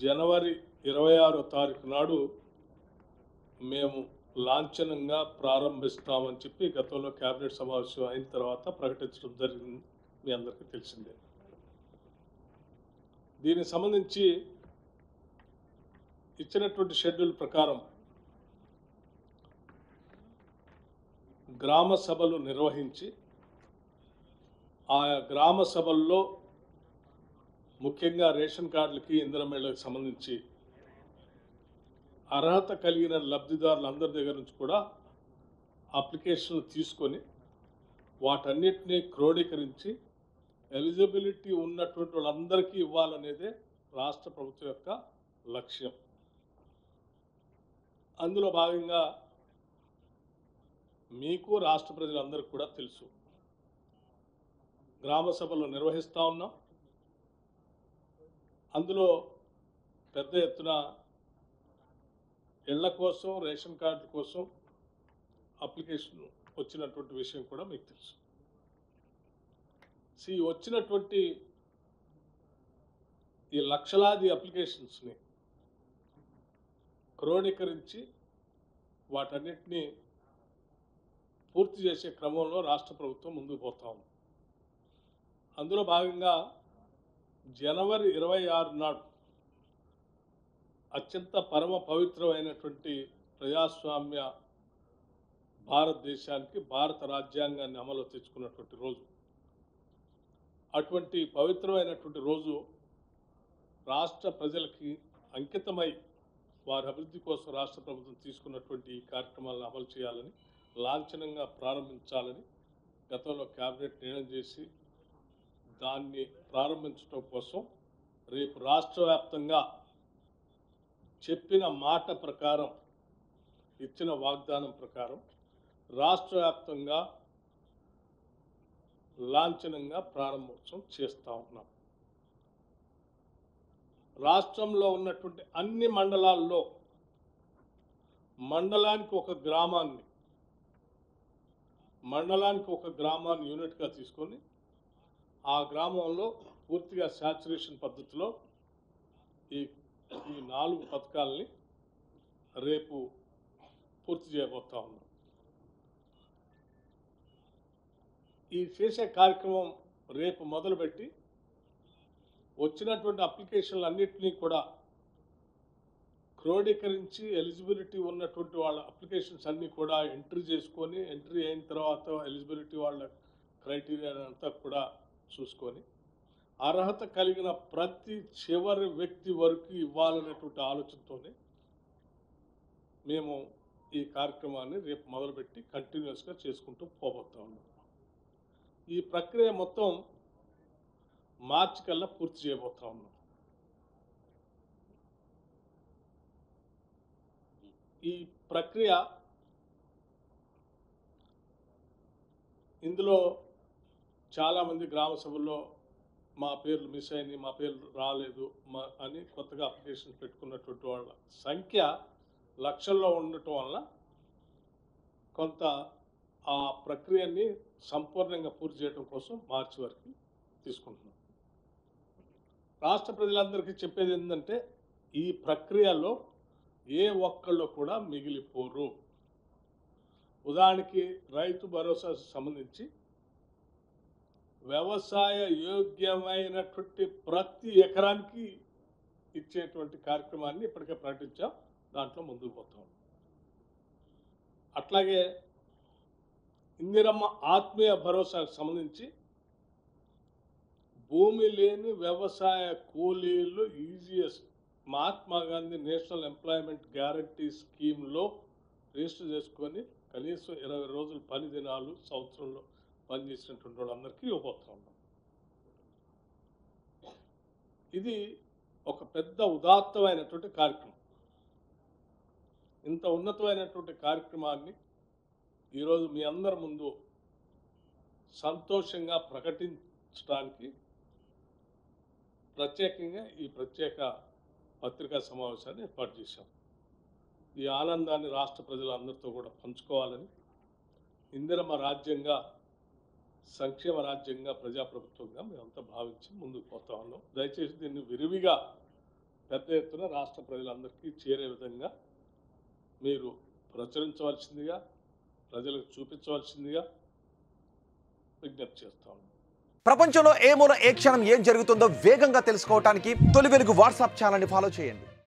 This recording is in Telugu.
జనవరి 26వ తారీఖు నాడు మేము లాంఛనంగా ప్రారంభిస్తామని చెప్పి గతంలో కేబినెట్ సమావేశం అయిన తర్వాత ప్రకటించడం జరిగింది. మీ అందరికీ తెలిసిందే. దీనికి సంబంధించి ఇచ్చినటువంటి షెడ్యూల్ ప్రకారం గ్రామ సభలు నిర్వహించి ఆయా గ్రామ సభల్లో ముఖ్యంగా రేషన్ కార్డులకి ఇందిరమేళకి సంబంధించి అర్హత కలిగిన లబ్ధిదారులందరి దగ్గర నుంచి కూడా అప్లికేషన్లు తీసుకొని వాటన్నిటినీ క్రోడీకరించి ఎలిజిబిలిటీ ఉన్నటువంటి వాళ్ళందరికీ ఇవ్వాలనేదే రాష్ట్ర ప్రభుత్వం యొక్క లక్ష్యం. అందులో భాగంగా మీకు రాష్ట్ర ప్రజలందరికీ కూడా తెలుసు, గ్రామ సభలు నిర్వహిస్తూ ఉన్నాం. అందులో పెద్ద ఎత్తున ఇళ్ల కోసం, రేషన్ కార్డుల కోసం అప్లికేషన్ వచ్చినటువంటి విషయం కూడా మీకు తెలుసు. వచ్చినటువంటి ఈ లక్షలాది అప్లికేషన్స్ని క్రోడీకరించి వాటన్నిటినీ పూర్తి చేసే క్రమంలో రాష్ట్ర ప్రభుత్వం ముందుకు పోతా ఉంది. అందులో భాగంగా జనవరి 26 నాడు అత్యంత పరమ పవిత్రమైనటువంటి ప్రజాస్వామ్య భారతదేశానికి భారత రాజ్యాంగాన్ని అమలు తెచ్చుకున్నటువంటి రోజు. అటువంటి పవిత్రమైనటువంటి రోజు రాష్ట్ర ప్రజలకి అంకితమై వారి అభివృద్ధి కోసం రాష్ట్ర ప్రభుత్వం తీసుకున్నటువంటి ఈ కార్యక్రమాలను అమలు చేయాలని, లాంఛనంగా ప్రారంభించాలని గతంలో కేబినెట్ నిర్ణయం చేసి దాన్ని ప్రారంభించడం కోసం రేపు రాష్ట్ర వ్యాప్తంగా చెప్పిన మాట ప్రకారం, ఇచ్చిన వాగ్దానం ప్రకారం రాష్ట్ర వ్యాప్తంగా లాంఛనంగా ప్రారంభోత్సవం చేస్తూ ఉన్నాం. రాష్ట్రంలో ఉన్నటువంటి అన్ని మండలాల్లో మండలానికి ఒక గ్రామాన్ని యూనిట్గా తీసుకొని ఆ గ్రామంలో పూర్తిగా శాచురేషన్ పద్ధతిలో ఈ 4 పథకాలని రేపు పూర్తి చేయబోతా ఉన్నాం. ఈ చేసే కార్యక్రమం రేపు మొదలుపెట్టి వచ్చినటువంటి అప్లికేషన్లు అన్నింటినీ కూడా క్రోడీకరించి ఎలిజిబిలిటీ ఉన్నటువంటి వాళ్ళ అప్లికేషన్స్ అన్నీ కూడా ఎంట్రీ చేసుకొని, ఎంట్రీ అయిన తర్వాత ఎలిజిబిలిటీ వాళ్ళ క్రైటీరియా అంతా కూడా చూసుకొని అర్హత కలిగిన ప్రతి చివరి వ్యక్తి వరకు ఇవ్వాలనేటువంటి ఆలోచనతోనే మేము ఈ కార్యక్రమాన్ని రేపు మొదలుపెట్టి కంటిన్యూస్గా చేసుకుంటూ పోబోతా ఉన్నాం. ఈ ప్రక్రియ మొత్తం మార్చి కల్లా పూర్తి చేయబోతా ఉన్నాం. ఈ ప్రక్రియ ఇందులో చాలామంది గ్రామ సభల్లో మా పేర్లు మిస్ అయినాయి, మా పేర్లు రాలేదు అని కొత్తగా అప్లికేషన్ పెట్టుకున్నటువంటి వాళ్ళ సంఖ్య లక్షల్లో ఉండటం వల్ల కొంత ఆ ప్రక్రియని సంపూర్ణంగా పూర్తి చేయడం కోసం మార్చి వరకు తీసుకుంటున్నాం. రాష్ట్ర ప్రజలందరికీ చెప్పేది ఏంటంటే, ఈ ప్రక్రియలో ఏ ఒక్కళ్ళు కూడా మిగిలిపోరు. ఉదాహరణకి రైతు భరోసా సంబంధించి వ్యవసాయ యోగ్యమైనటువంటి ప్రతి ఎకరానికి ఇచ్చేటువంటి కార్యక్రమాన్ని ఇప్పటికే ప్రకటించాం. దాంట్లో ముందుకు పోతాం. అట్లాగే ఇందిరమ్మ ఆత్మీయ భరోసాకు సంబంధించి భూమి లేని వ్యవసాయ కూలీలు ఈజీఎస్ట్ Mahatma Gandhi national employment guarantee స్కీమ్లో రిజిస్టర్ చేసుకొని కనీసం 20 రోజులు పని దినాలు సంవత్సరంలో పనిచేసినటువంటి వాళ్ళందరికీ ఇవ్వబోతా ఉన్నాం. ఇది ఒక పెద్ద ఉదాత్తమైనటువంటి కార్యక్రమం. ఇంత ఉన్నతమైనటువంటి కార్యక్రమాన్ని ఈరోజు మీ అందరి ముందు సంతోషంగా ప్రకటించడానికి ప్రత్యేకంగా ఈ ప్రత్యేక పత్రికా సమావేశాన్ని ఏర్పాటు చేశాం. ఈ ఆనందాన్ని రాష్ట్ర ప్రజలందరితో కూడా పంచుకోవాలని, ఇందిరమ్మ రాజ్యంగా, సంక్షేమ రాజ్యంగా, ప్రజాప్రభుత్వంగా మేమంతా భావించి ముందుకు పోతా ఉన్నాం. దయచేసి దీన్ని విరివిగా పెద్ద ఎత్తున రాష్ట్ర ప్రజలందరికీ చేరే విధంగా మీరు ప్రచురించవలసిందిగా, ప్రజలకు చూపించవలసిందిగా విజ్ఞప్తి చేస్తాము. ప్రపంచంలో ఏ మూల ఏ క్షణం ఏం జరుగుతుందో వేగంగా తెలుసుకోవడానికి తొలి వెలుగు వాట్సాప్ ఛానల్ని ఫాలో చేయండి.